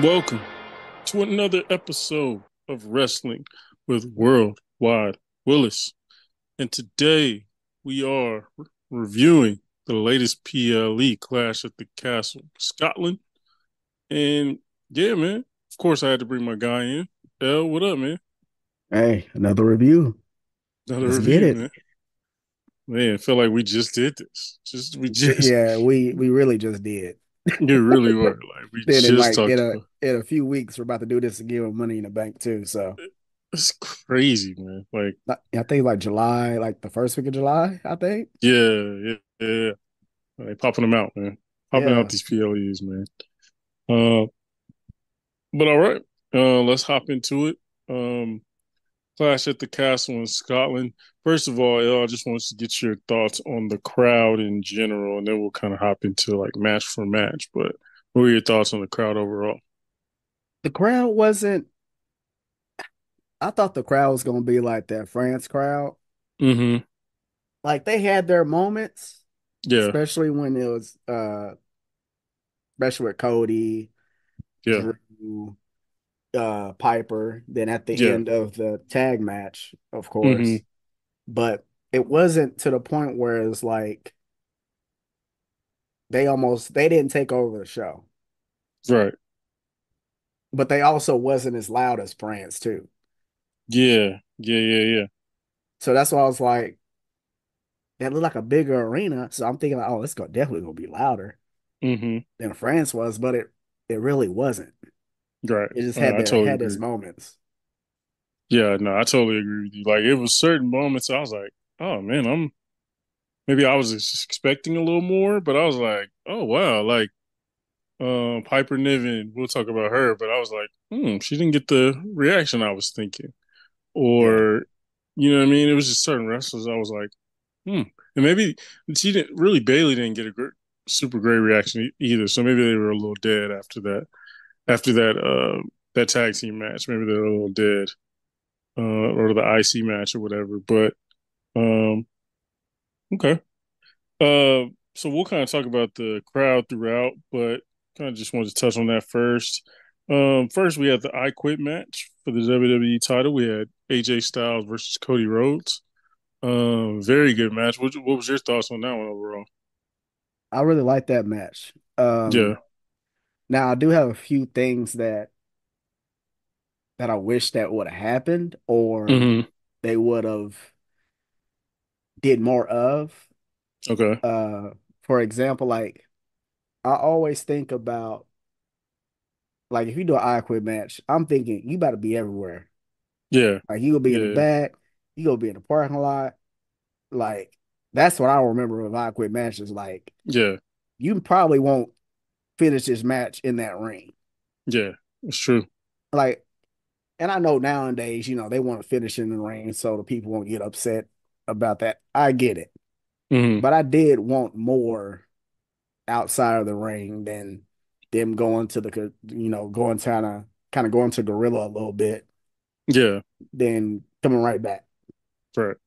Welcome to another episode of Wrestling with WorldWide Willis. And today we are reviewing the latest PLE Clash at the Castle, Scotland. And yeah, man, of course I had to bring my guy in. L, what up, man? Hey, another review. Another Let's get review, it. man. Man, I feel like we just did this. We just, Yeah, we really just did. you really were. Like, we Then in just like talked about in a few weeks, we're about to do this again with Money in the Bank too. So it's crazy, man. Like, I think like July, like the first week of July, I think. yeah. Like, popping them out, man. Popping out Yeah. these PLEs, man. Uh, but all right, let's hop into it. Um, Clash at the Castle in Scotland. First of all, I just want to get your thoughts on the crowd in general, and then we'll kind of hop into like match for match. But what were your thoughts on the crowd overall? The crowd wasn't I thought the crowd was gonna be like that France crowd. Mm-hmm. Like they had their moments, Yeah, especially when it was especially with Cody, yeah, Drew, Piper, then at the yeah. end of the tag match, of Mm-hmm. course. But it wasn't to the point where it's like they didn't take over the show, Right. but they also wasn't as loud as France too. Yeah. So that's why I was like, that looked like a bigger arena. So I'm thinking like, oh, it's gonna definitely gonna be louder Mm-hmm. than France was, but it really wasn't. Right. It just I totally had its agree. moments. Yeah, no, I totally agree with you. Like, it was certain moments I was like, oh man, maybe I was expecting a little more, but I was like, oh wow, like Piper Niven, we'll talk about her, but I was like, she didn't get the reaction I was thinking. Yeah. Or, you know what I mean? It was just certain wrestlers I was like, hmm. And maybe she didn't really Bailey didn't get a super great reaction either. So maybe they were a little dead after that tag team match. Maybe they were a little dead. Or the IC match or whatever. But um okay. So we'll kind of talk about the crowd throughout, but kind of just wanted to touch on that first. First we had the I Quit match for the WWE title. We had AJ Styles versus Cody Rhodes. Very good match. What was your thoughts on that one overall? I really like that match. Yeah. Now I do have a few things that I wish that would have happened or Hmm. they would have did more of. Okay. Uh, for example, like I always think about like if you do an I Quit match, I'm thinking you better be everywhere. Yeah. Like you gonna be in the Yeah. back, you gonna be in the parking lot. Like that's what I remember of I Quit matches. Like Yeah. you probably won't finish this match in that ring. Yeah. It's true. Like, and I know nowadays, they want to finish in the ring so the people won't get upset about that. I get it, Hmm. but I did want more outside of the ring than them going to going kind of going to gorilla a little bit, Yeah. then coming right back. Right.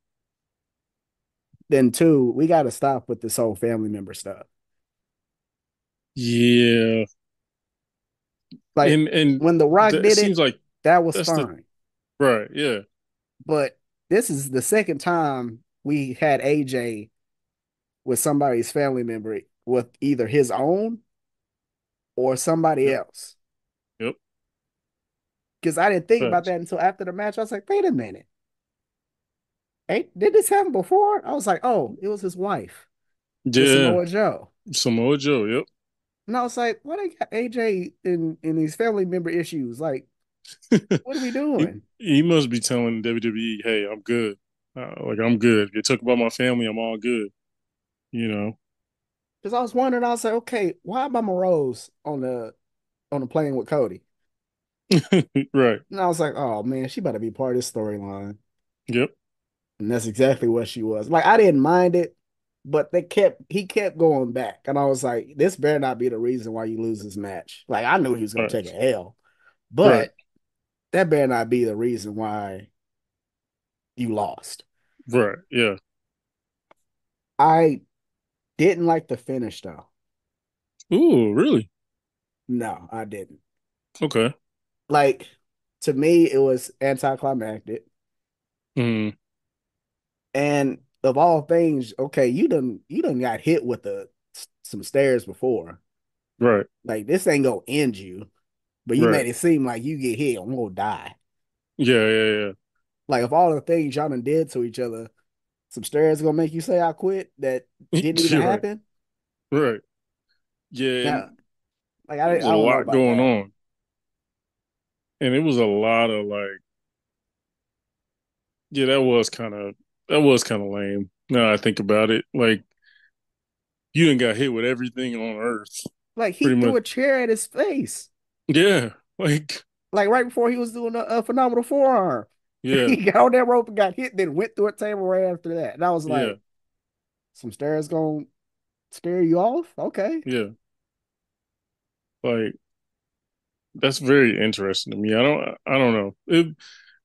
Then two, we got to stop with this whole family member stuff. Yeah. Like And when The Rock it did it, seems like that was that's the fine, right. Yeah. but this is the second time we had AJ with somebody's family member with either his own or somebody Yep. else. Yep. Because I didn't think about Facts. that until after the match. I was like, wait a minute. Hey, did this happen before? I was like, oh, it was his wife with Yeah. Samoa Joe. Samoa Joe. Yep. And I was like, why they got AJ in these family member issues? Like, what are we he doing? he must be telling WWE, "Hey, I'm good. Like I'm good. You talk about my family, I'm all good." You know. Because I was wondering, I was like, okay, why Mama Rose on the plane with Cody? Right. And I was like, oh man, she better be part of this storyline. Yep. And that's exactly what she was. Like I didn't mind it, but he kept going back. And I was like, this better not be the reason why you lose this match. Like I knew he was gonna take Right. a L, Right. but that better not be the reason why you lost. Right. Yeah. I didn't like the finish though. Ooh, really? No, I didn't. Okay. Like to me, it was anticlimactic. Mm, And of all things, okay, you done got hit with some stairs before. right. Like this ain't gonna end you, but you Right. made it seem like you get hit, I'm gonna die. Yeah. Yeah. Yeah. Like of all the things y'all done did to each other, some stairs gonna make you say I quit that didn't even You're right. happen. Right. Yeah. Now, And like it I was a don't know lot about going that. on, and it was a lot of like, yeah, that was kind of lame. Now I think about it, like you didn't got hit with everything on Earth, Like he pretty threw much. a chair at his face, Yeah. Like, like right before he was doing a phenomenal forearm. yeah. He got on that rope and got hit, then went through a table right after that. And I was Yeah. like, some stairs gonna scare you off? Okay. Yeah. Like that's very interesting to me. I don't know.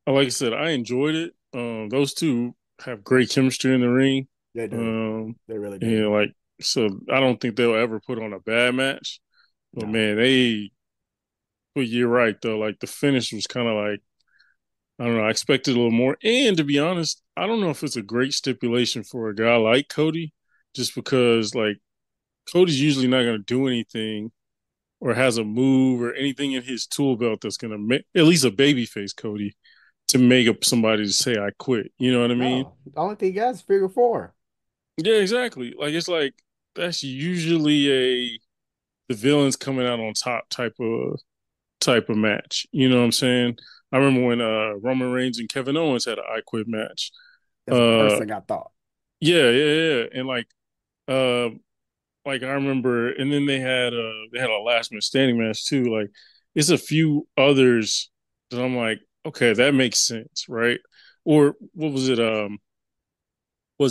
Like I said, I enjoyed it. Those two have great chemistry in the ring. They do. Um, They really do. and like, so I don't think they'll ever put on a bad match. But No. man, but you're right though. Like the finish was kind of like, I don't know. I expected a little more. And to be honest, I don't know if it's a great stipulation for a guy like Cody, just because like Cody's usually not going to do anything or has a move or anything in his tool belt that's going to make at least a babyface Cody to make up somebody to say I quit. You know what I mean? No. The only thing he got is figure four. Yeah, exactly. Like it's like that's usually a the villains coming out on top type of match. You know what I'm saying? I remember when Roman Reigns and Kevin Owens had an I Quit match. As a Uh person, I thought. yeah, yeah, yeah. And uh like I remember and then they had a last man standing match too. Like it's a few others that I'm like, okay, that makes sense, right? Or what was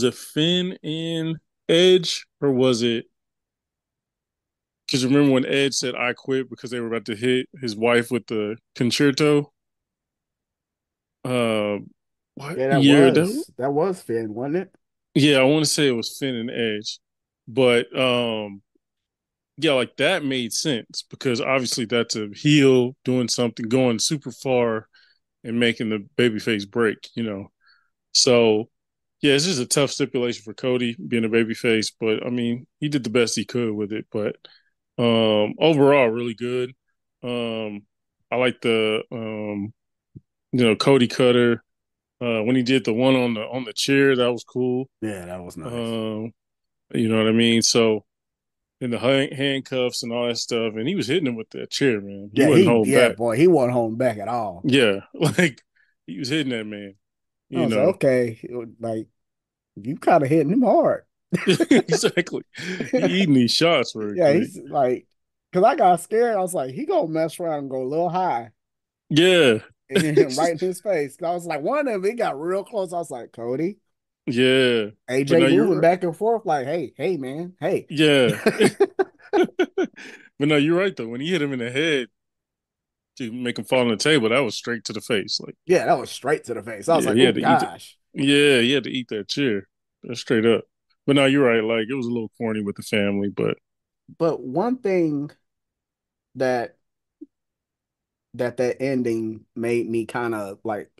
it Finn and Edge or was it because remember when Edge said I quit because they were about to hit his wife with the concerto? Uh, what Yeah, that year? was that was Finn, wasn't it? Yeah, I want to say it was Finn and Edge, but yeah, like that made sense because obviously that's a heel doing something, going super far and making the babyface break. So yeah, it's just a tough stipulation for Cody being a babyface, but I mean he did the best he could with it. But overall, really good. Um, I like the Cody Cutter when he did the one on the chair. That was cool. Yeah, that was nice. Um, you know what I mean? So and the handcuffs and all that stuff, and he was hitting him with that chair, man. He Yeah, wasn't holding yeah, back. boy, he wasn't holding back at all. Yeah, like he was hitting that man. I You was like, know, okay, like you kind of hitting him hard. exactly. He eating these shots very Yeah, quick. he's like, because I got scared. I was like, he gonna mess around and go a little high Yeah, and hit him right in his face. I was like, one of them, he got real close. I was like, Cody, yeah. But AJ now moving you're back and forth, like, hey, man, hey. yeah. But no, you're right though. When he hit him in the head to make him fall on the table, that was straight to the face. Like, Yeah, that was straight to the face. I was yeah, like, he oh had to eat it. gosh. Yeah, he had to eat that chair. That's straight up. But no, you're right. Like, it was a little corny with the family, but But one thing that that ending made me kind of like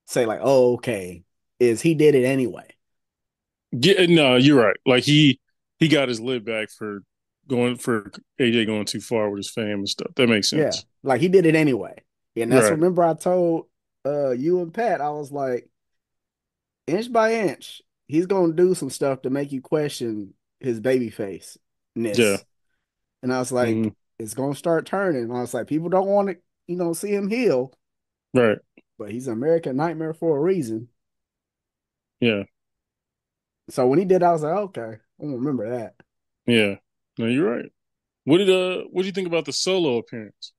say like, oh, okay, is he did it anyway. yeah, no, you're right. Like he got his lid back for going for AJ going too far with his fam and stuff. That makes Yeah, sense. like he did it anyway. And that's Right. remember I told you and Pat, I was like, inch by inch, he's gonna do some stuff to make you question his baby face Yeah. ness. And I was Hmm. like, it's gonna start turning. And I was like, people don't want to, see him heal, Right. but he's an American nightmare for a reason. Yeah. So when he did, I was like, okay, I'm gonna remember that. Yeah. No, you're right. What do you think about the solo appearance?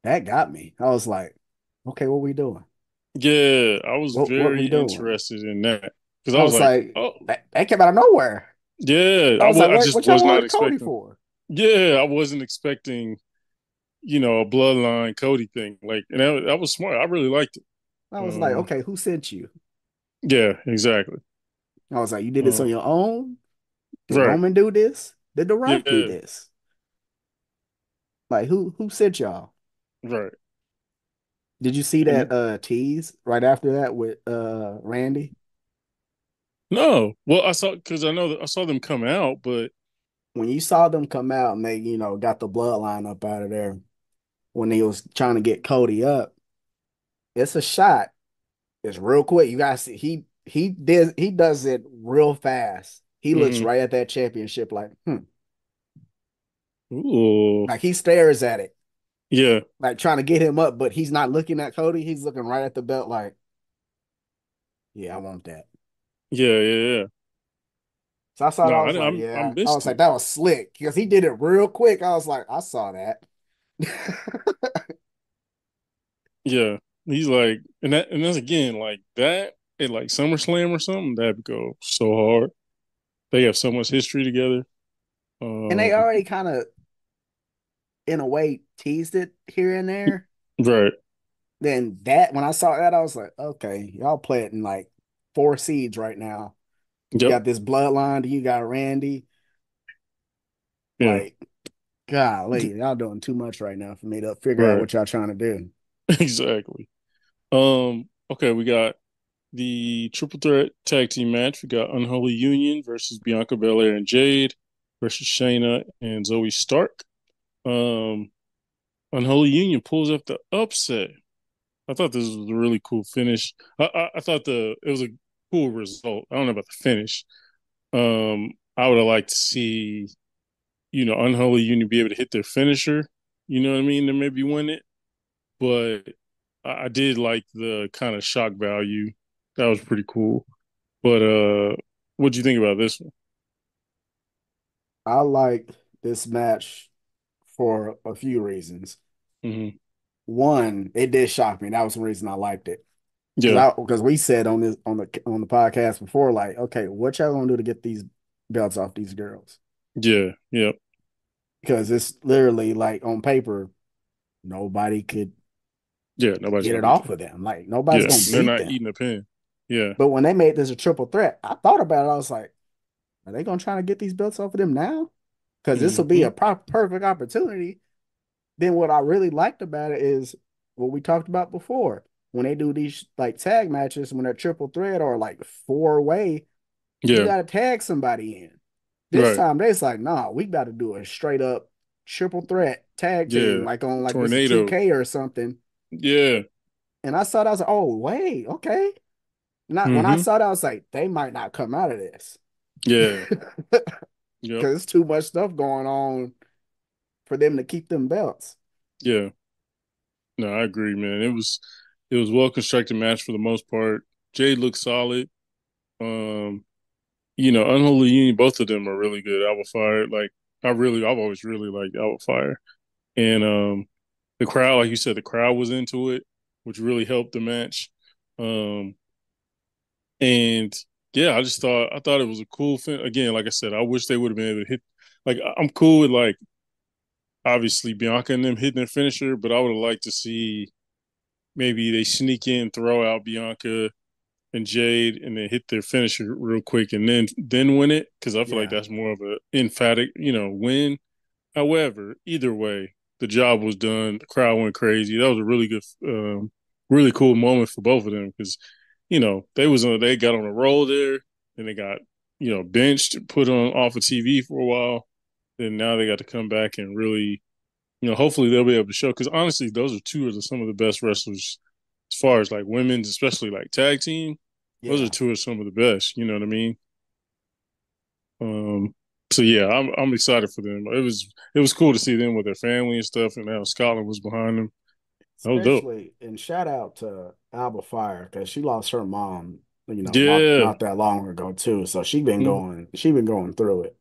That got me. I was like, okay, what we doing? Yeah, I was What we very doing? interested in that because I I was was like, like, oh, that came out of nowhere. yeah, I was like, I what just y'all was not wanted Cody expecting. for? Yeah, I wasn't expecting, a bloodline Cody thing. Like, and that was smart. I really liked it. I was like, Um, okay, who sent you? yeah, exactly. I was like, you did this on Uh, your own? Did right. Roman do this? Did The Rock do Yeah, this? Like who sent y'all? Right. Did you see that And tease right after that with Randy? no, well, I saw because I know that I saw them come out, but When you saw them come out and they, got the bloodline up out of there when he was trying to get Cody up, it's a shot. It's real quick. You guys see he does it real fast. He looks mhm. right at that championship like, Ooh, like he stares at it, yeah, like trying to get him up, but he's not looking at Cody. He's looking right at the belt like, yeah, I want that. yeah, yeah, yeah. So I saw it, No, I was like, I yeah. I was missed like, it. that was slick because he did it real quick. I was like, I saw that. Yeah, he's like, and that's again like that at like SummerSlam or something. That'd go so hard. They have so much history together. And they Um, already kind of, in a way, teased it here and there. right. Then that, when I saw that, I was like, okay, y'all play it in like four seeds right now. You Yep. got this bloodline, you got Randy. Yeah. Like, golly, y'all doing too much right now for me to figure out Right. what y'all trying to do. Exactly. Okay, we got the triple threat tag team match. We got Unholy Union versus Bianca Belair and Jade versus Shayna and Zoe Stark. Um, Unholy Union pulls up the upset. I thought this was a really cool finish. I thought it was a cool result. I don't know about the finish. I would have liked to see, Unholy Union be able to hit their finisher. You know what I mean? To maybe win it. But I did like the kind of shock value. That was pretty cool. But what'd you think about this one? I like this match for a few reasons. Hmm. One, it did shock me. That was the reason I liked it. Because Yeah, I because we said on the podcast before, like, okay, what y'all gonna do to get these belts off these girls? yeah, yeah, Because it's literally like on paper, nobody could yeah. Nobody's get gonna it beat off them. of them. Like nobody's Yeah, gonna they're beat not them. eating a pin. Yeah. But when they made this a triple threat, I thought about it. I was like, are they gonna try to get these belts off of them now? Because this will be Hmm. a perfect opportunity. Then what I really liked about it is what we talked about before. When they do these like tag matches, when they're triple threat or like four way, you Yeah. got to tag somebody in. This Right. time they's like, nah, we got to do a straight up triple threat tag team, Yeah. like on like this is Tornado. 2K or something. Yeah. And I saw that, I was like, oh wait, okay. Not when I Hmm. saw that, I was like, they might not come out of this. Yeah. Because Yep. it's too much stuff going on for them to keep them belts. Yeah. No, I agree, man. It was well constructed match for the most part. Jade looked solid. Um, Unholy Union, both of them are really good. Alba Fire, like I've always really liked Alba Fire. And the crowd, like you said, the crowd was into it, which really helped the match. Um, and yeah, I thought it was a cool thing. Again, like I said, I wish they would have been able to hit. Like I'm cool with like obviously Bianca and them hitting their finisher, but I would have liked to see maybe they sneak in, throw out Bianca and Jade, and then hit their finisher real quick, and then win it because I feel like Yeah. that's more of a emphatic, win. However, either way, the job was done. The crowd went crazy. That was a really good, really cool moment for both of them because they got on a roll there, and they got benched, put on off of TV for a while. Then now they got to come back and really, hopefully they'll be able to show. Because honestly, those are two of some of the best wrestlers as far as like women's, especially like tag team. Those are Yeah. two of some of the best. You know what I mean? Um, so yeah, I'm excited for them. It was cool to see them with their family and stuff, and how Scotland was behind them. That was dope. Especially and shout out to Alba Fire because she lost her mom, not Yeah. not that long ago too. So Mhm. she been going through it.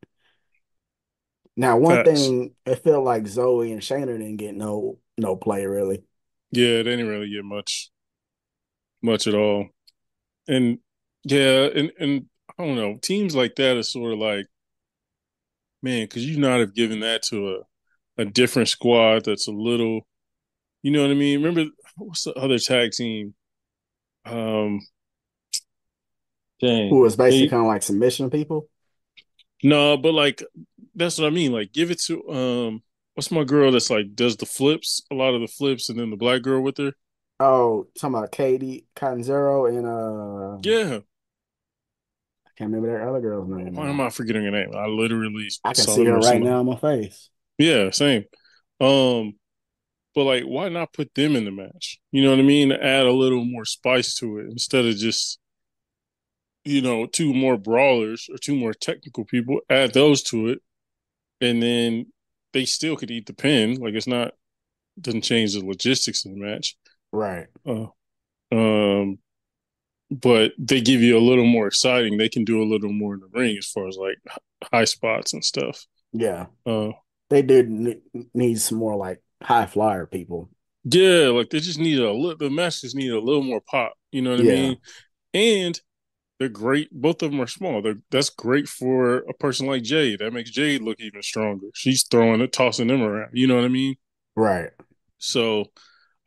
Now, one Facts. thing it felt like Zoe and Shayna didn't get no play really. Yeah, they didn't really get much at all. And yeah, and I don't know, teams like that are sort of like, man, could you not have given that to a different squad that's a little, you know what I mean? Remember what's the other tag team? Um, Who dang, was basically they kind of like submission people. no, but like that's what I mean. Like give it to what's my girl that's like does the flips, a lot of the flips, and then the black girl with her. Oh, talking about Katie Cotton Zero and Yeah, I can't remember that other girl's name why am now. I forgetting her name? I literally I can saw see them her right wrestling. now on my face. Yeah, same. Um, but like, why not put them in the match? You know what I mean? Add a little more spice to it instead of just two more brawlers or two more technical people. Add those to it, and then they still could eat the pin. Like it's not doesn't change the logistics of the match. Right. Uh, um, but they give you a little more exciting. They can do a little more in the ring as far as like high spots and stuff. Yeah. Uh, They did need some more like high flyer people. yeah, like they just need a little. The match just need a little more pop. You know what I Yeah. mean? And they're great. Both of them are small. That's great for a person like Jade. That makes Jade look even stronger. She's throwing it, tossing them around. You know what I mean? Right. So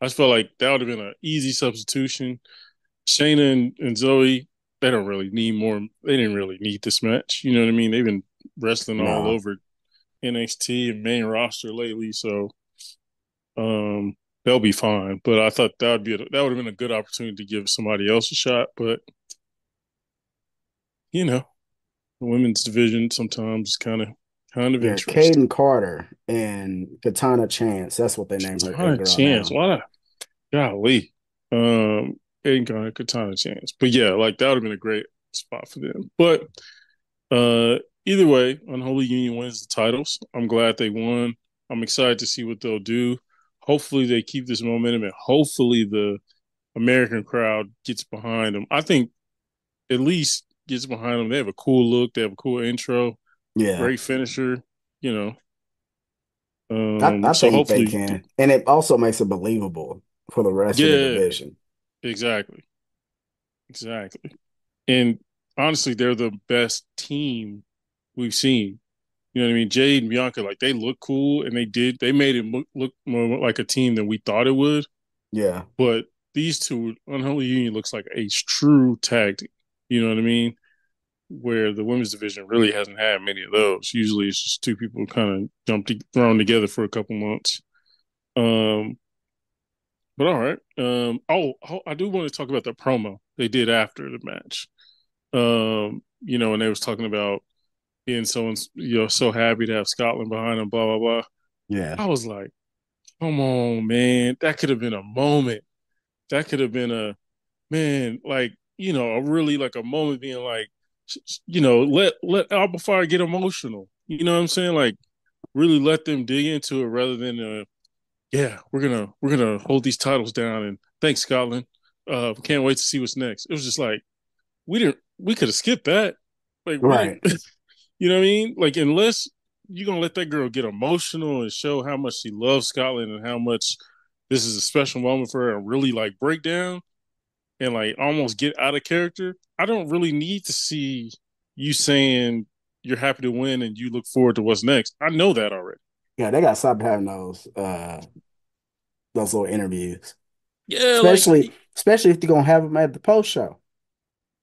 I just felt like that would have been an easy substitution. Shayna and Zoe, they don't really need more. They didn't really need this match. You know what I mean? They've been wrestling all No. over NXT and main roster lately, so um, they'll be fine. But I thought that would have been a good opportunity to give somebody else a shot. But you know, the women's division sometimes is kind of Yeah, interesting. Caden Carter and Katana Chance. That's what they named her that Katana girl Chance, now. why not? Golly, ain't gonna Katana Chance. But yeah, like that would have been a great spot for them. But either way, Unholy Union wins the titles. I'm glad they won. I'm excited to see what they'll do. Hopefully, they keep this momentum, and hopefully, the American crowd gets behind them. I think at least gets behind them. They have a cool look. They have a cool intro. Yeah. Great finisher. You know. I So think they hopefully, can. And it also makes it believable for the rest of the yeah, division. exactly, exactly. And honestly, they're the best team we've seen. You know what I mean? Jade and Bianca, like they look cool, and they made it look more like a team than we thought it would. Yeah. But these two, Unholy Union looks like a true tag team. You know what I mean? Where the women's division really hasn't had many of those. Usually, it's just two people kind of thrown together for a couple months. Um, but all right. I do want to talk about the promo they did after the match. And they was talking about being so happy to have Scotland behind them, blah blah blah. Yeah. I was like, come on, man, that could have been a moment. That could have been a man, like a really like a moment being like, let Alba Fire get emotional. You know what I'm saying? Like, really let them dig into it rather than yeah, we're gonna hold these titles down and thanks Scotland. Can't wait to see what's next. It was just like we could have skipped that. Like we didn't Right. you know what I mean? Like unless you're gonna let that girl get emotional and show how much she loves Scotland and how much this is a special moment for her and really like break down and like almost get out of character, I don't really need to see you saying you're happy to win and you look forward to what's next. I know that already. Yeah, they gotta stop having those little interviews. Yeah, like Especially if they're gonna have them at the post show.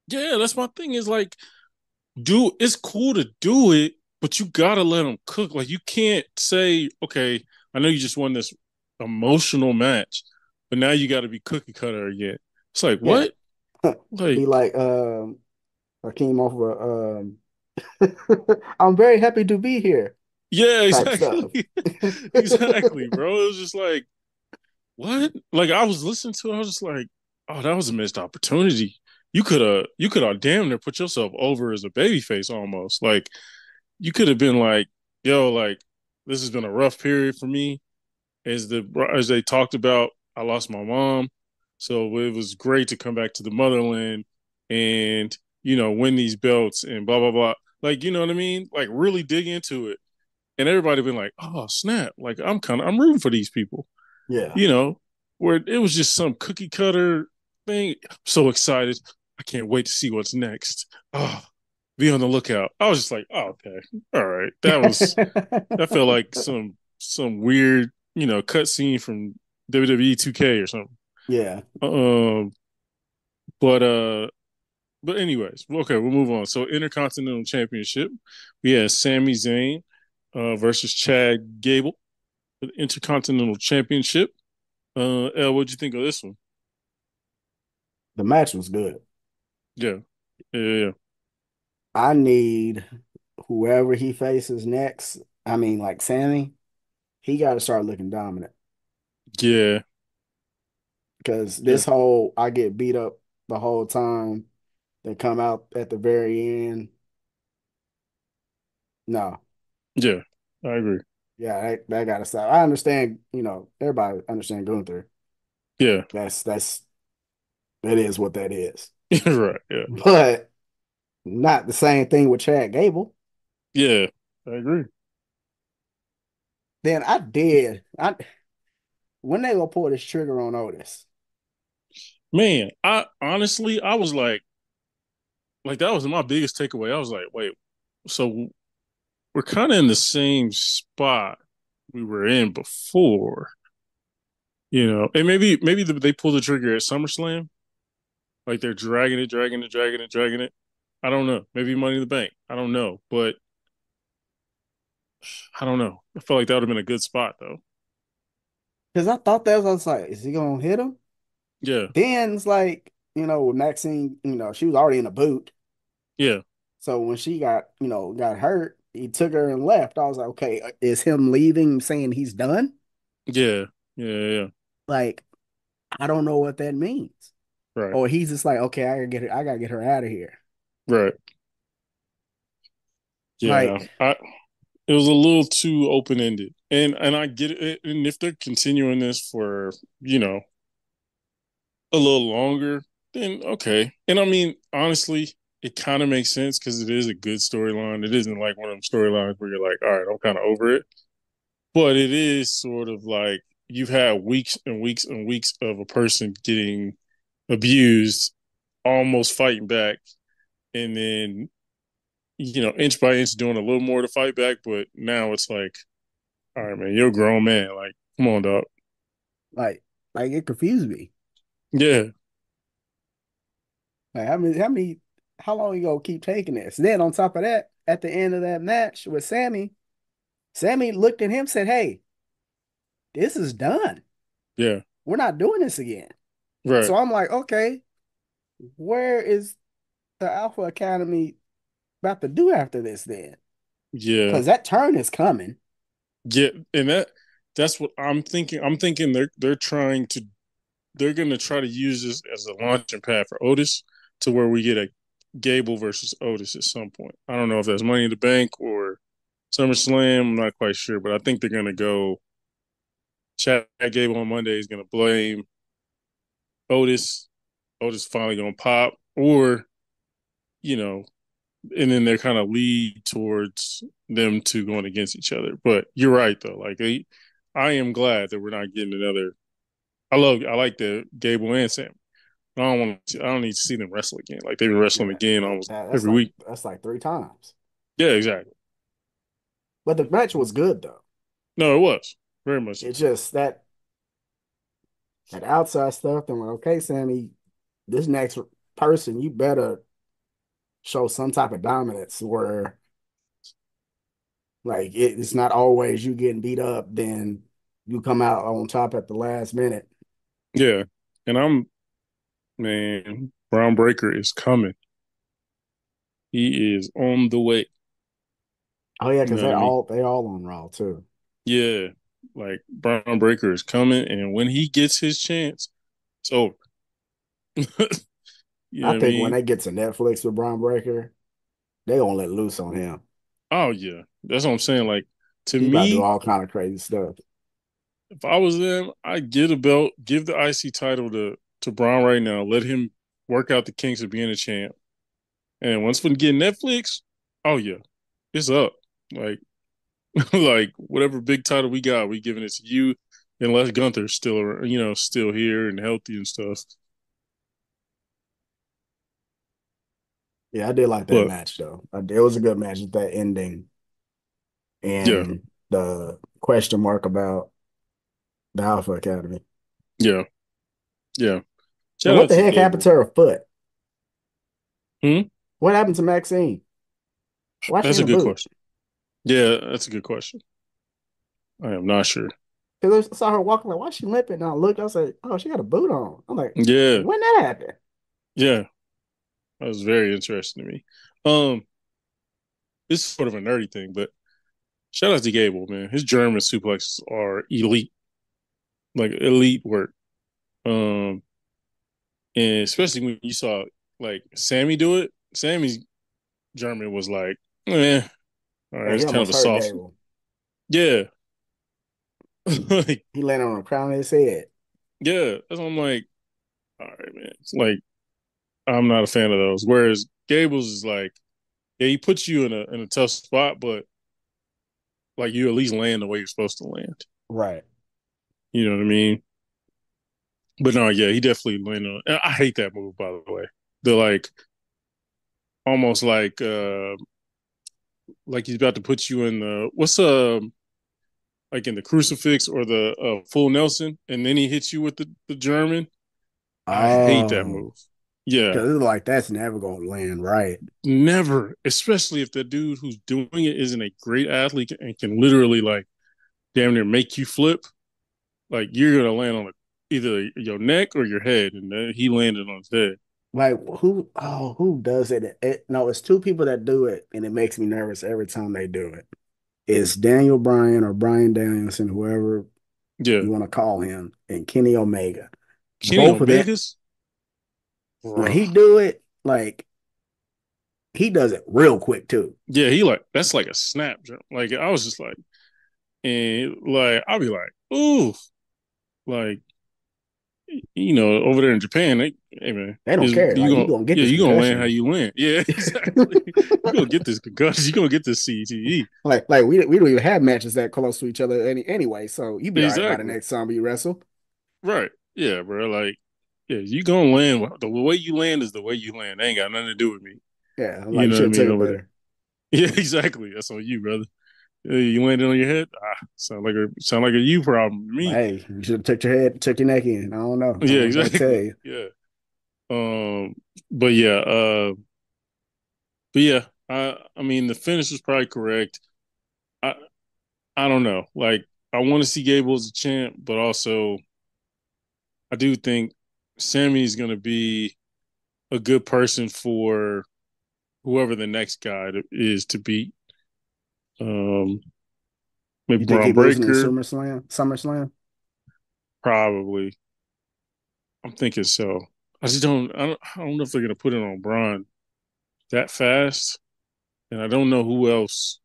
yeah, that's my thing is like it's cool to do it, but you gotta let them cook. Like you can't say, okay, I know you just won this emotional match, but now you got to be cookie cutter again. It's like Yeah. what? Like Be like Hakeem off I'm very happy to be here yeah, type exactly, stuff. exactly, bro. It was just like what? Like I was listening to it, I was just like, oh, that was a missed opportunity. You could have damn near put yourself over as a babyface almost. Like you could have been like, yo, like this has been a rough period for me. As they talked about, I lost my mom, so it was great to come back to the motherland and win these belts and blah blah blah. Like you know what I mean? Like really dig into it, and everybody been like, oh snap! Like I'm rooting for these people. Yeah. You know, where it was just some cookie cutter thing. I'm so excited! I can't wait to see what's next. Oh, be on the lookout. I was just like, oh, okay, all right. That felt like some weird, cutscene from WWE 2K or something. Yeah. Um, but anyways, okay, we'll move on. So Intercontinental Championship, we had Sami Zayn versus Chad Gable. for the Intercontinental Championship. El, what'd you think of this one? The match was good. Yeah, yeah, I need whoever he faces next. I mean, like Sammy, he got to start looking dominant yeah, because yeah, this whole I get beat up the whole time. They come out at the very end. No, yeah. I agree. yeah, that got to stop. I understand, everybody understand Gunther. Yeah, That is what that is. right. Yeah, But not the same thing with Chad Gable. yeah. I agree. Then I did. I When they gonna pull this trigger on Otis? Man, I honestly, I was like that was my biggest takeaway. I was like, wait, so we're kind of in the same spot we were in before, and maybe they pull the trigger at SummerSlam, like they're dragging it, dragging it, dragging it, dragging it. I don't know. Maybe Money in the Bank. I don't know, but I don't know. I felt like that would have been a good spot though. Because I thought that was, I was like, is he gonna hit him? Yeah, Then it's like, with Maxine, she was already in a boot. yeah, So when she got hurt, he took her and left. I was like, okay, is him leaving saying he's done? yeah, yeah, yeah. Like, I don't know what that means. Right, Or he's just like, okay, I gotta get her out of here. right. Yeah, Like, I it was a little too open ended, and I get it. And if they're continuing this for you know a little longer, then okay. And I mean, honestly, it kind of makes sense because it is a good storyline. It isn't like one of them storylines where you're like, all right, I'm kind of over it. But it is sort of like you've had weeks and weeks and weeks of a person getting abused, almost fighting back, and then inch by inch doing a little more to fight back. But now it's like, all right, man, you're a grown man. Like, come on, dog. like, it confused me. Yeah, Like, how long you gonna keep taking this? Then on top of that, at the end of that match with Sammy looked at him, said, "Hey, this is done. yeah, We're not doing this again." right, So I'm like, okay, where is the Alpha Academy about to do after this then? yeah, Because that turn is coming. yeah, and that's what I'm thinking. I'm thinking they're gonna try to use this as a launching pad for Otis to where we get a Gable versus Otis at some point. I don't know if that's Money in the Bank or SummerSlam. I'm not quite sure, but I think they're gonna go. Chad Gable on Monday is gonna blame Otis. Otis finally gonna pop, or you know, and then they're kind of lead towards them two going against each other. But you're right though. Like I am glad that we're not getting another. I like the Gable and Sam. I don't need to see them wrestle again. Like they've been wrestling Yeah, again almost that's every week. like three times. Yeah, exactly. But the match was good though. No, it was very much so. It's just that outside stuff. I'm like, okay, Sammy, this next person, you better show some type of dominance where like it's not always you getting beat up, then you come out on top at the last minute. Yeah, and man, Brown Breaker is coming. He is on the way. Oh yeah, You because know what I mean? they all on Raw too. Yeah, like Brown Breaker is coming, and when he gets his chance, it's over. You know I what I think when mean? they get to Netflix with Braun Breaker, they gonna let loose on him. Oh yeah, that's what I'm saying. Like to He about to do me, all kind of crazy stuff. if I was them, I'd get a belt, give the IC title to Braun right now, let him work out the kinks of being a champ, and once we get Netflix, oh yeah, it's up. Like like whatever big title we got, we giving it to you, unless Gunther's still still here and healthy and stuff. Yeah, I did like that But match though. It was a good match with that ending yeah, and the question mark about the Alpha Academy. yeah, yeah. And Shout what out the to heck happened Gable. to her foot? Hmm? What happened to Maxine? Why is she That's in a a good boot? question. Yeah, that's a good question. I am not sure. Because I saw her walking, like, why is she limping? And I looked, I said, oh, she got a boot on. I'm like, Yeah, when that happened? yeah, that was very interesting to me. Um, it's sort of a nerdy thing, but shout out to Gable, man. His German suplexes are elite, like elite work. Um, and especially when you saw like Sammy do it. Sammy's German was like, all right, Yeah, it's he kind of almost a hurt soft, Gable. yeah, like He landed on the crown of his head. yeah. That's what I'm like. All right, man. It's like I'm not a fan of those. Whereas Gables is like, yeah, he puts you in a tough spot, but like you at least land the way you're supposed to land. Right. You know what I mean? But no, yeah, he definitely landed on. I hate that move, by the way. The almost like he's about to put you in the what's like in the crucifix or the full Nelson, and then he hits you with the German. I hate that Oh, move. Yeah, because it's like that's never gonna land right. never, especially if the dude who's doing it isn't a great athlete and can literally like damn near make you flip. Like you're gonna land on either your neck or your head, and then he landed on his head. Like who? Oh, who does it? No, it's two people that do it, and it makes me nervous every time they do it. It's Daniel Bryan or Bryan Danielson, whoever Yeah, you want to call him, and Kenny Omega. Kenny Both of them, Omega's, when bro. he do it, like he does it real quick too. Yeah, he like that's like a snap jump. Like I was just like, and like I'll be like, ooh, like over there in Japan, hey man, They don't is care. you Like you gonna gonna get yeah this you gonna land how concussion. you land. Yeah, exactly. You gonna get this concussion. You gonna get this CTE. Like we don't even have matches that close to each other anyway. So you be all right by the Exactly. next time you wrestle. Right. Yeah, bro. Like, yeah, you gonna land. The way you land is the way you land. They ain't got nothing to do with me. Yeah, You like you know what should I have mean? took it Over there. better. Yeah, exactly. That's on you, brother. You landed on your head. Sound like a you problem to But me. hey, you should have took your neck in. I don't know. I don't Yeah, know what that tell exactly. you. Yeah. Um. But yeah. But yeah. I mean, the finish was probably correct. I. I don't know. Like, I want to see Gable as a champ, but also I do think Sammy's gonna be a good person for whoever the next guy is to beat. Um. Maybe You think Braun he losing in Breaker. SummerSlam? SummerSlam? Probably. I'm thinking so. I just don't. I don't know if they're gonna put it on Braun that fast, and I don't know who else.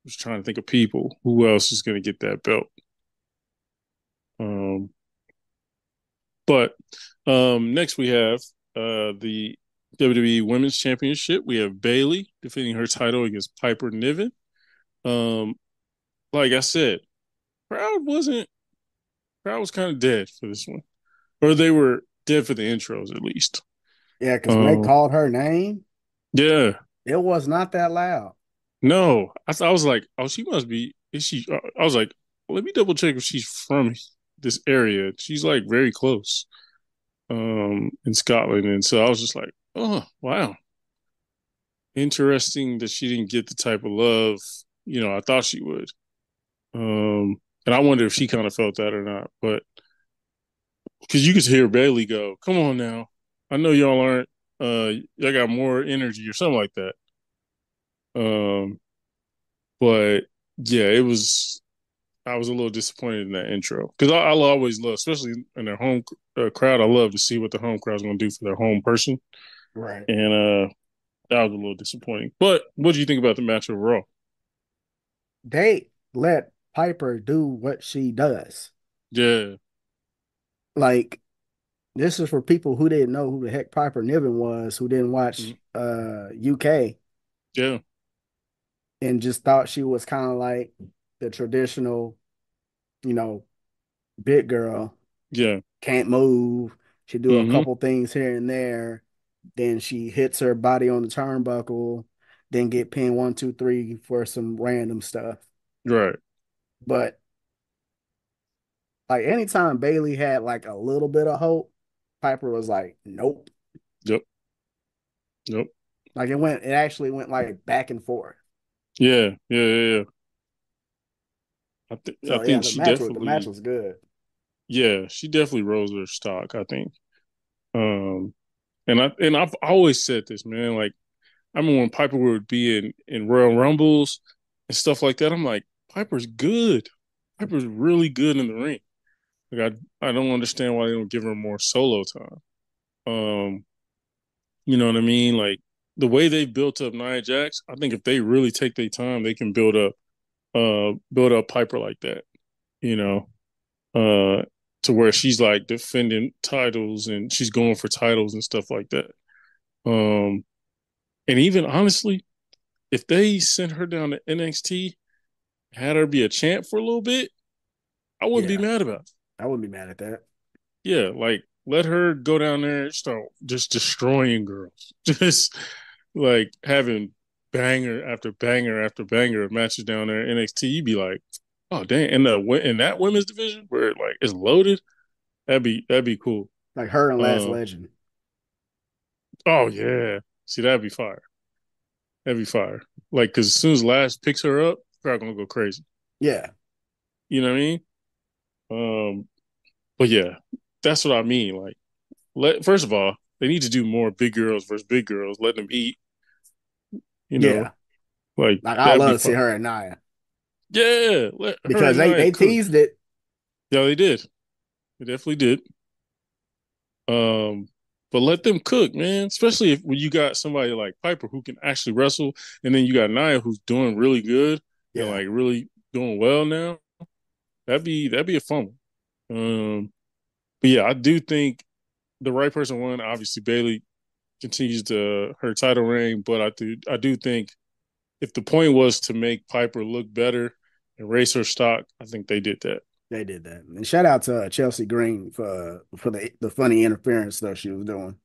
I was trying to think of people who else is gonna get that belt. Um, but next we have the WWE Women's Championship. We have Bayley defending her title against Piper Niven. Um, like I said, crowd wasn't crowd was kind of dead for this one, or they were dead for the intros at least. Yeah, because when they Um, called her name, yeah, it was not that loud. no, I was like, oh, she must be. Is she? I was like, let me double check if she's from this area. She's like very close, in Scotland, and so I was just like, oh, wow, interesting that she didn't get the type of love I thought she would. And I wonder if she kind of felt that or not, but because you could hear Bailey go, "Come on now, I know y'all aren't. Y'all got more energy or something like that." Um, but yeah, it was. I was a little disappointed in that intro because I always love, especially in their home crowd. I love to see what the home crowd's going to do for their home person, Right. and that was a little disappointing. But what do you think about the match overall? They let Piper do what she does. Yeah, Like this is for people who didn't know who the heck Piper Niven was, who didn't watch mm, UK yeah, and just thought she was kind of like the traditional, you know, big girl, yeah, can't move. She do a mm-hmm, couple things here and there. Then she hits her body on the turnbuckle, then get pinned 1, 2, 3 for some random stuff. right, But like anytime Bailey had like a little bit of hope, Piper was like, nope. yep, yep, Like it actually went like back and forth. yeah, yeah, yeah, yeah. I So yeah, think she the match definitely, was good. yeah, she definitely rose her stock. I think. Um, and I've always said this, man. Like I remember when Piper would be in Royal Rumbles and stuff like that. I'm like, Piper's good. Piper's really good in the ring. Like I don't understand why they don't give her more solo time. Um, you know what I mean? Like the way they built up Nia Jax, I think if they really take their time, they can build up Piper like that. You know, uh, to where she's like defending titles and she's going for titles and stuff like that. Um, and even honestly, if they sent her down to NXT, had her be a champ for a little bit, I wouldn't be Yeah, mad about it. I wouldn't be mad at that. Yeah, like let her go down there and start just destroying girls, just like having banger after banger after banger of matches down there in NXT. You'd be like, oh dang, in that women's division where like it's loaded, that'd be cool. Like her and Last Um, Legend. oh yeah, see that'd be fire. That'd be fire. Like because as soon as Lash picks her up, they're gonna go crazy. Yeah, You know what I mean? But yeah, that's what I mean. Like, first of all, they need to do more big girls versus big girls. Let them eat. You know, yeah. like Like I'd that'd be love to see fun. her and Nia Yeah, let her because and Nia they cook. teased it. Yeah, they did. They definitely did. Um, but let them cook, man. Especially if when you got somebody like Piper who can actually wrestle, and then you got Nia who's doing really good and Yeah, like really doing well now. That'd be a fun one. But yeah, I do think the right person won. Obviously, Bailey continues to her title reign, but I do think if the point was to make Piper look better and raise her stock, I think they did that. they did that. And shout out to Chelsea Green for the funny interference stuff she was doing.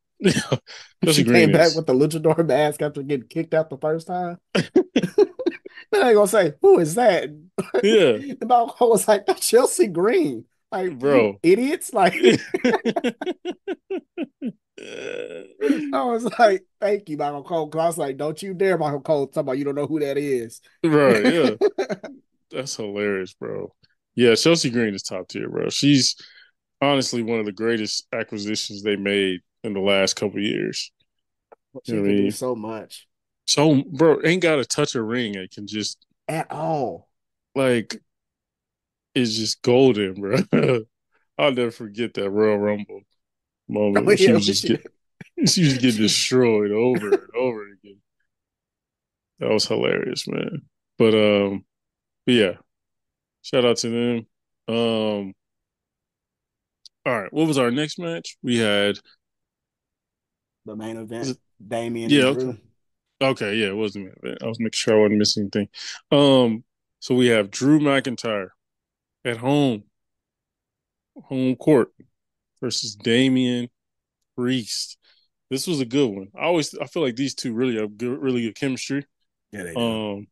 Chelsea She Green came back is with the luchador mask after getting kicked out the first time. Then I ain't gonna say who is that. yeah, The Balco was like that's Chelsea Green. Like you bro. idiots. Like I was like, thank you, Michael Cole. Cause I was like, don't you dare, Michael Cole, talk about you don't know who that is. Right, yeah. That's hilarious, bro. Yeah, Chelsea Green is top tier, bro. She's honestly one of the greatest acquisitions they made in the last couple of years. You know She what I can do mean? so much So, bro, ain't got to touch a ring. It can just at all. like it's just golden, bro. I'll never forget that Royal Rumble moment Oh where yeah, when she, she was getting she destroyed over and over again. That was hilarious, man. But yeah, shout out to them. Um, all right, what was our next match? We had the main was event, it, Damien yeah, and okay. Drew. Okay, yeah, it wasn't that. I was making sure I wasn't missing anything. Um, so we have Drew McIntyre at home court versus Damian Priest. This was a good one. I feel like these two really have really good chemistry. Yeah, they do. Um,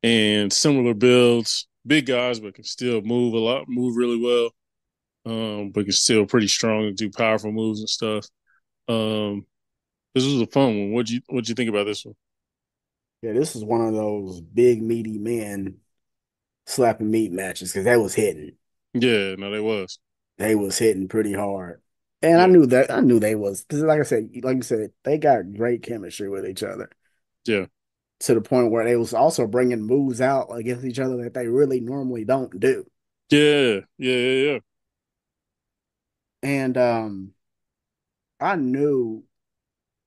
and similar builds, big guys, but can still move really well. But can still pretty strong and do powerful moves and stuff. Um, this was a fun one. What'd you think about this one? Yeah, this is one of those big meaty men slapping meat matches because they was hitting. Yeah, no, they was. They was hitting pretty hard. And Yeah, I knew they was because like I said, like you said, they got great chemistry with each other yeah, to the point where they was also bringing moves out against each other that they really normally don't do. yeah. And I knew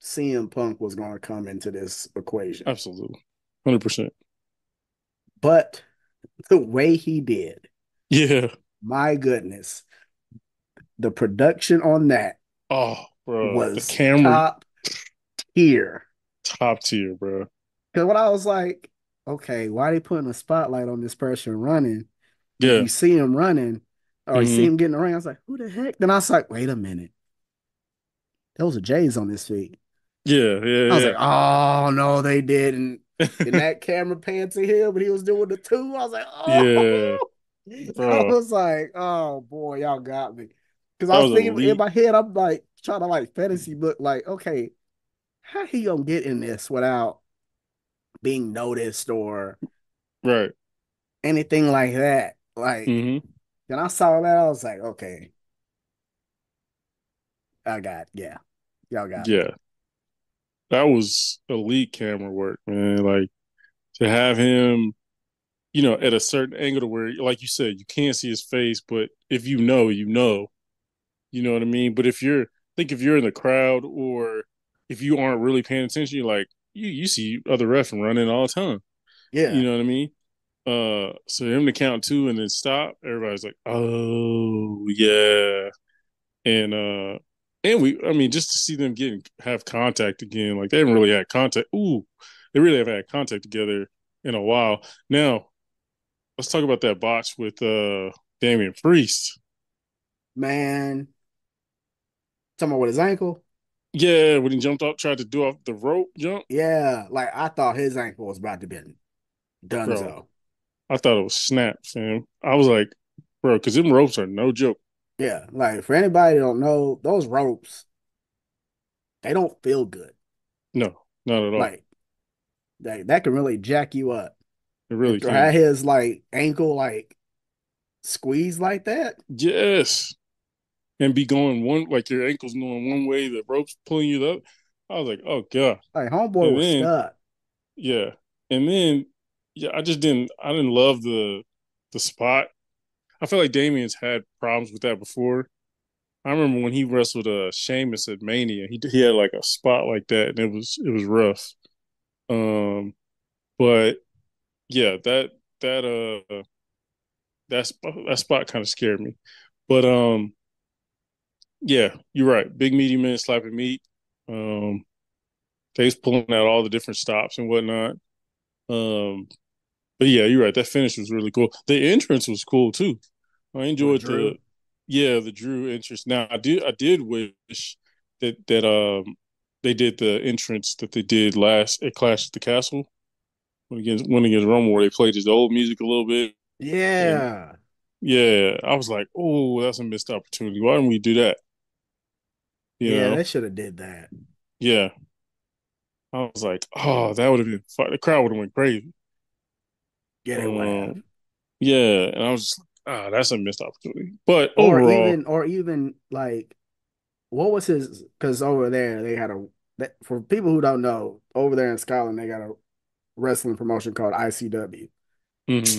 CM Punk was going to come into this equation. Absolutely, 100%. But the way he did, Yeah. my goodness, the production on that Oh, bro, the was camera top tier. top tier, bro. Because when I was like, okay, why are they putting a spotlight on this person running? And Yeah. you see him running, or you see Hmm. him getting the ring. I was like, who the heck? Then I was like, wait a minute. Those are J's on his feet. I was Yeah. like, oh no, they didn't. And that camera pan to him, but he was doing the two. I was like, Yeah, oh, I bro. was like, oh boy, y'all got me. Because I That was was thinking in elite. my head, I'm like trying to like fantasy book, like, okay, how he gonna get in this without being noticed or Right. anything like that? Like, Hmm. when I saw that, I was like, okay, yeah, y'all got me. Yeah, that was elite camera work, man. Like to have him, at a certain angle to where, like you said, you can't see his face, but if you know, you know. You know what I mean? But if you're in the crowd or if you aren't really paying attention, you're like, you see other refs running all the time. You Yeah, know what I mean? So him to count two and then stop, everybody's like, oh yeah. And I mean, just to see them have contact again, like they haven't really had contact. Ooh, they really have had contact together in a while. Now, let's talk about that botch with Damian Priest. man. Talking about with his ankle. Yeah, when he jumped off, tried to do off the rope jump, Yeah, like I thought his ankle was about to be bro. donezo. I thought it was snap, fam. I was like, bro, because them ropes are no joke. Yeah, like for anybody that don't know, those ropes, they don't feel good. No, not at all. Like that can really jack you up. It And really to have can. his like ankle like squeezed like that, Yes. And be going one, like your ankle's going one way, the rope's pulling you up. I was like, oh God. like homeboy And was then, stuck. yeah. And then, yeah, I didn't love the spot. I feel like Damien's had problems with that before. I remember when he wrestled Sheamus at Mania, he had like a spot like that, and it was rough. Um, but yeah, that that spot kind of scared me. But yeah, you're right. Big meaty men slapping meat. Um, they was pulling out all the different stops and whatnot. Um, but yeah, you're right. That finish was really cool. The entrance was cool too. I With enjoyed Drew. the Drew entrance. Now I did wish that they did the entrance that they did last at Clash at the Castle when against Roman, where they played his old music a little bit. And Yeah. yeah, I was like, oh, that's a missed opportunity. Why didn't we do that? You Yeah, know? they should have did that. Yeah. I was like, oh, that would have been fun. The crowd would have went crazy. Yeah, they would have. Um, yeah, and I was just like, that's a missed opportunity. But Or overall, even or even like what was his because over there they had a that, for people who don't know, over there in Scotland they got a wrestling promotion called ICW. mhm,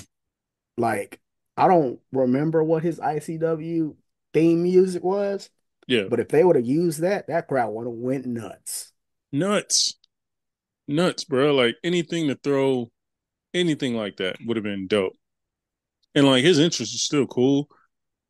Like I don't remember what his ICW theme music was, yeah, but if they would have used that, that crowd would have went nuts. nuts, nuts, bro. Like anything to throw anything like that would have been dope. And like his interest is still cool,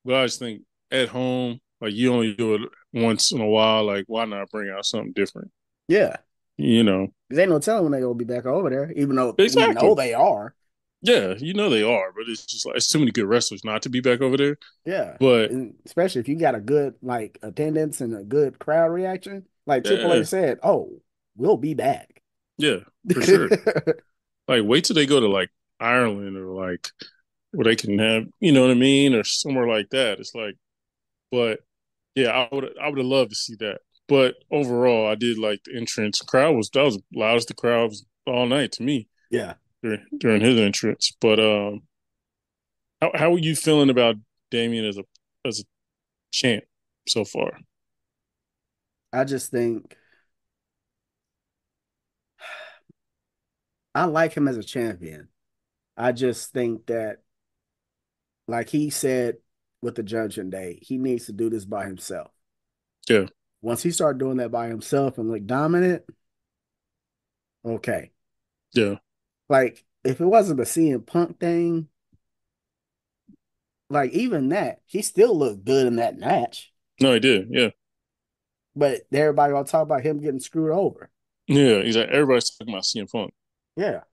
but I just think at home, like you only do it once in a while. Like why not bring out something different? Yeah. You know, Because ain't no telling when they're gonna be back over there, even though we know exactly. they are. Yeah, they are, but it's just like it's too many good wrestlers not to be back over there. Yeah. But And especially if you got a good like attendance and a good crowd reaction. Like Triple yeah, H said, oh, we'll be back. yeah, for sure. Like wait till they go to like Ireland or like where they can have, you know what I mean, or somewhere like that. It's like, but yeah, I would have loved to see that. But overall, I did like the entrance. Crowd was that was loudest the crowd was all night to me Yeah. during his entrance. But how are you feeling about Damien as a champ so far? I just think I like him as a champion. I just think that, like he said with the Judgment Day, he needs to do this by himself. Yeah, Once he started doing that by himself and like dominant, okay. yeah. Like if it wasn't the CM Punk thing, like even that, he still looked good in that match. No, he did. Yeah, But everybody gonna talk about him getting screwed over. yeah. He's like everybody's talking about CM Punk. Yeah.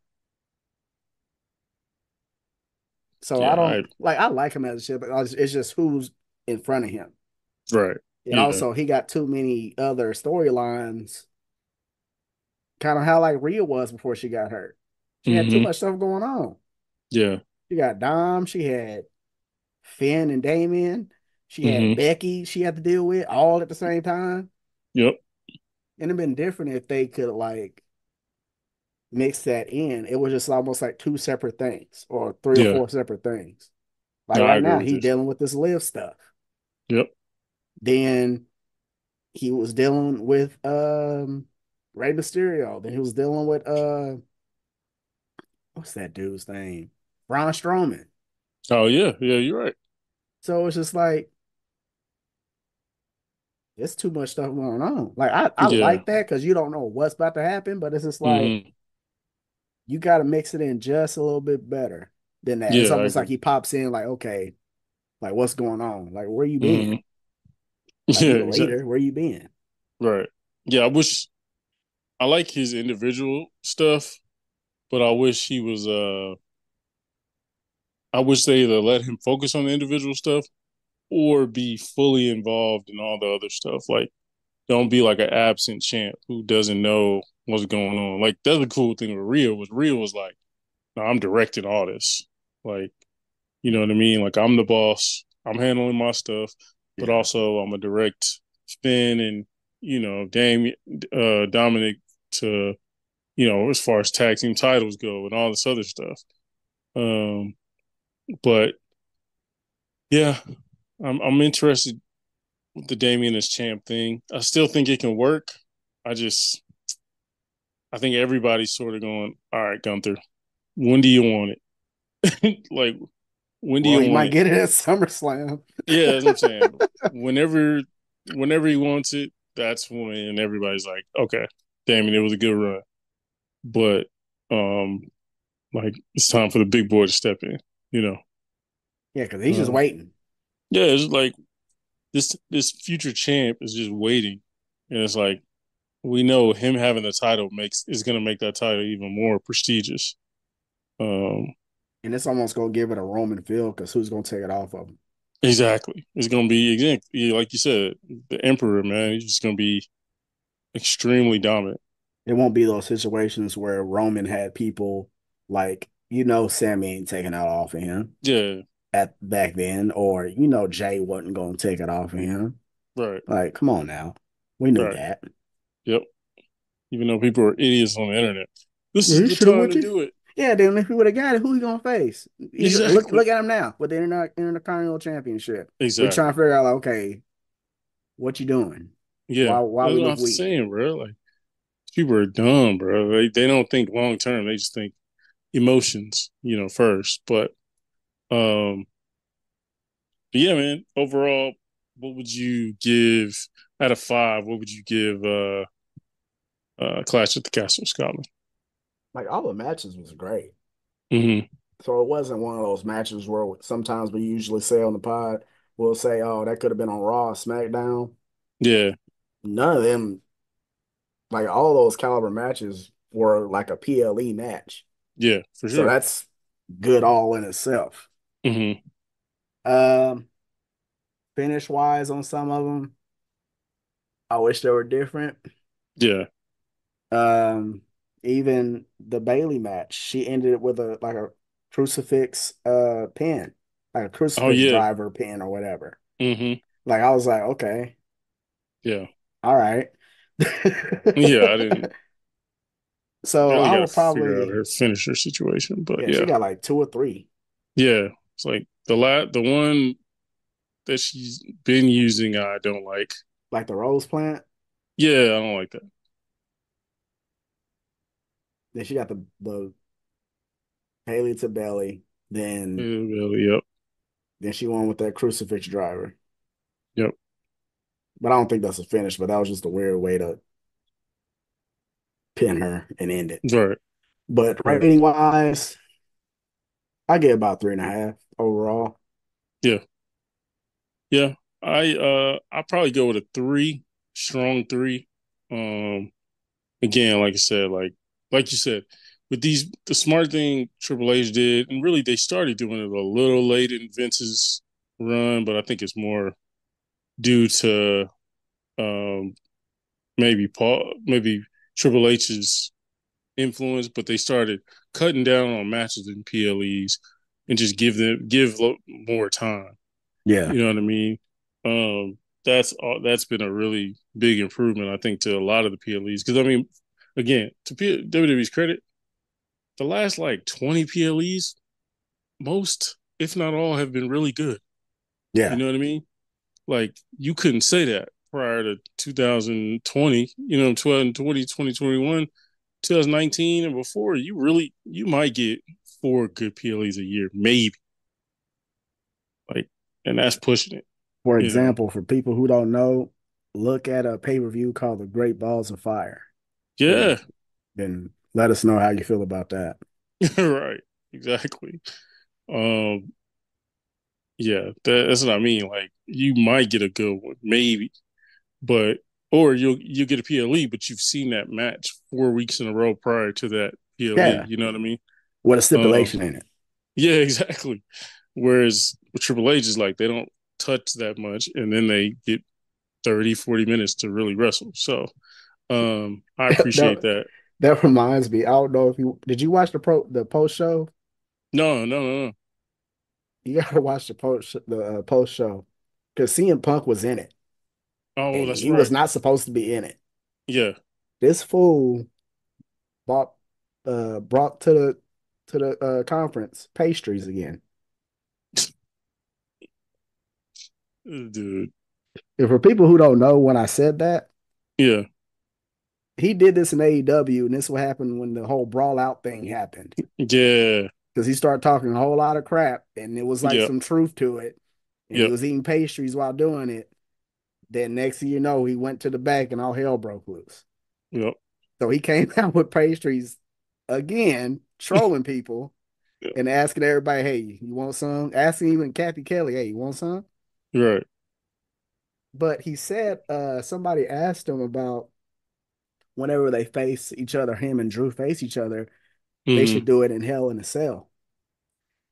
So I Yeah, don't like I like him as a shit, but it's just who's in front of him. right. And Yeah. also he got too many other storylines, kind of how like Rhea was before she got hurt. She had too Mm-hmm. much stuff going on. Yeah. She got Dom, she had Finn and Damien, she had Mm-hmm. Becky she had to deal with all at the same time. Yep. And it'd been different if they could like mix that in. It was just almost like two separate things or three or Yeah. four separate things. Like No, I right agree now, with he you. dealing with this live stuff. Yep. Then he was dealing with Rey Mysterio. Then he was dealing with what's that dude's name? Braun Strowman. Oh yeah, yeah, you're right. So it's just like it's too much stuff going on. Like I Yeah. like that because you don't know what's about to happen, but it's just like Hmm. you got to mix it in just a little bit better than that. It's Yeah, I almost like agree. he pops in like, okay, like what's going on? Like where you Hmm. been? Like Yeah, you the exactly. leader, where you been? Right. Yeah, I like his individual stuff, but I wish he was I wish they either let him focus on the individual stuff or be fully involved in all the other stuff. Like don't be like an absent champ who doesn't know what's going on. Like that's the cool thing with Rio was like, no, I'm directing all this. Like, you know what I mean? Like I'm the boss. I'm handling my stuff, but Yeah. also I'm a direct Finn and, Dominic to, as far as tag team titles go and all this other stuff. Um, but yeah, I'm interested with the Damien as champ thing. I still think it can work. I just I think everybody's sort of going, all right, Gunther, when do you want it? Like, when do Well, you he want might it? get it at SummerSlam. Yeah, that's what I'm saying. Whenever, whenever he wants it, that's when everybody's like, okay, damn it, it was a good run. But, um, like, it's time for the big boy to step in, you know? Yeah, because he's just Uh, waiting. yeah, it's like this future champ is just waiting. And it's like, we know him having the title is going to make that title even more prestigious. Um, And it's almost gonna give it a Roman feel because who's gonna take it off of him? Exactly. It's gonna be exactly like you said, the Emperor, man. He's just gonna be extremely dominant. It won't be those situations where Roman had people like, Sammy ain't taking out off of him Yeah, at back then, or Jay wasn't gonna take it off of him. right, Like, come on now. We knew right. that. Yep. Even though people are idiots on the internet, this Yeah, is he the should have time went to to. do it. Yeah, then if he would have got it, who he gonna face? He's look Exactly. at him now with the Intercontinental Championship. We trying to Exactly. figure out like, okay, what you doing? Yeah. Why That's we what look I'm weak? saying, bro. Like people are dumb, bro. They don't think long term. They just think emotions, first. Um but yeah, man, overall, what would you give out of five? What would you give Clash at the Castle of Scotland? Like all the matches was great. Hmm. So it wasn't one of those matches where sometimes we usually say on the pod, we'll say, oh, that could have been on Raw, SmackDown. Yeah, None of them, like all those caliber matches were like a PLE match. yeah, for So sure. that's good all in itself. Hmm. Um, Finish wise on some of them, I wish they were different. Yeah. Um, Even the Bailey match, she ended it with a crucifix pin, like a Oh crucifix yeah. driver pin or whatever. Hmm. Like I was like, okay, Yeah. all right. Yeah. I didn't. So Really I got to would figure out probably, her finisher situation, but yeah, she yeah, got like two or three, yeah. It's like the one that she's been using. I don't like. like the rose plant. Yeah, I don't like that. Then she got the Haley to belly. Yep. Then she won with that crucifix driver. Yep. But I don't think that's a finish. But that was just a weird way to pin her and end it. Right. But Right. rating wise, I get about 3.5 overall. Yeah. Yeah. I probably go with a three, strong three. Um. Again, like I said, like you said, with the smart thing Triple H did, and really they started doing it a little late in Vince's run, but I think it's more due to um, maybe Triple H's influence, but they started cutting down on matches in PLEs and just give more time. Yeah. You know what I mean? That's been a really big improvement, I think, to a lot of the PLEs. Because I mean, again, to WWE's credit, the last like 20 PLEs, most if not all, have been really good. You Yeah. know what I mean? Like you couldn't say that prior to 2020, 2020, 2021, 2019 and before. You might get 4 good PLEs a year, maybe. Like, and that's pushing it, For you know. example, for people who don't know, look at a pay-per-view called The Great Balls of Fire. Then Yeah, then let us know how you feel about that. right. Exactly. Um, yeah, that's what I mean. Like you might get a good one, maybe, but or you'll get a PLE, but you've seen that match 4 weeks in a row prior to that PLE. Yeah. You know what I mean? What a Um, stipulation in it. yeah, exactly. Whereas with Triple H is like they don't touch that much, and then they get 30, 40 minutes to really wrestle. So I appreciate that that. that reminds me. I don't know if you did you watch the post show? No, no, no, no. You gotta watch the post show because CM Punk was in it Oh, and that's he was right. not supposed to be in it. Yeah, This fool bought brought to the conference pastries again. dude. And for people who don't know, when I said that, Yeah, he did this in AEW, and this what happened when the whole brawl out thing happened. yeah, Because he started talking a whole lot of crap, and it was like yeah, some truth to it. And he yeah, was eating pastries while doing it. Then next thing you know, he went to the back, and all hell broke loose. yeah, So he came out with pastries again, trolling people yeah. and asking everybody, "Hey, you want some?" Asking even Kathy Kelly, "Hey, you want some?" Right. But he said somebody asked him about whenever they face each other, him and Drew face each other, they Hmm. should do it in Hell in a Cell.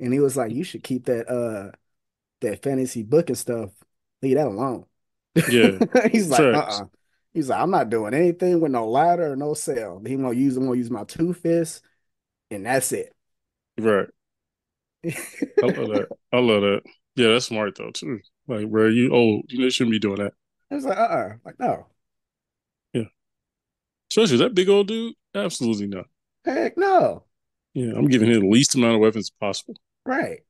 And he was like, you should keep that fantasy booking stuff, leave that alone. Yeah. He's like, Facts. uh-uh. He's like, I'm not doing anything with no ladder or no cell. I'm gonna use my two fists, and that's it. Right. I love that. I love that. Yeah, that's smart though too. Like, bro, you old. You shouldn't be doing that. I was like, uh-uh. Like, no, Yeah. Especially that big old dude. Absolutely not. heck no. Yeah, I'm giving him the least amount of weapons possible. Right.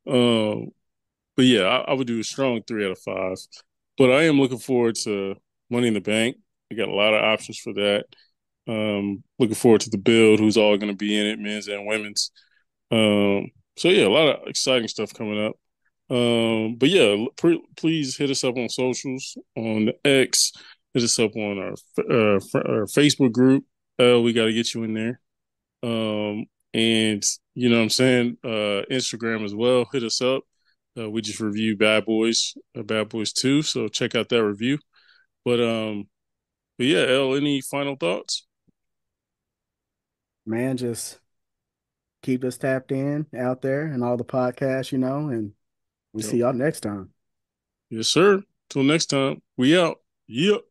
um, but yeah, I would do a strong 3 out of 5. But I am looking forward to Money in the Bank. We got a lot of options for that. Looking forward to the build, who's all going to be in it, men's and women's. So yeah, a lot of exciting stuff coming up. But yeah, please hit us up on socials on the X. Hit us up on our Facebook group. We got to get you in there. Um, and you know what I'm saying? Instagram as well. Hit us up. We just reviewed Bad Boys 2. So check out that review. But but yeah, L, any final thoughts? Man, just keep us tapped in out there and all the podcasts, and we Yep. see y'all next time. Yes, sir. Till next time. We out. Yep.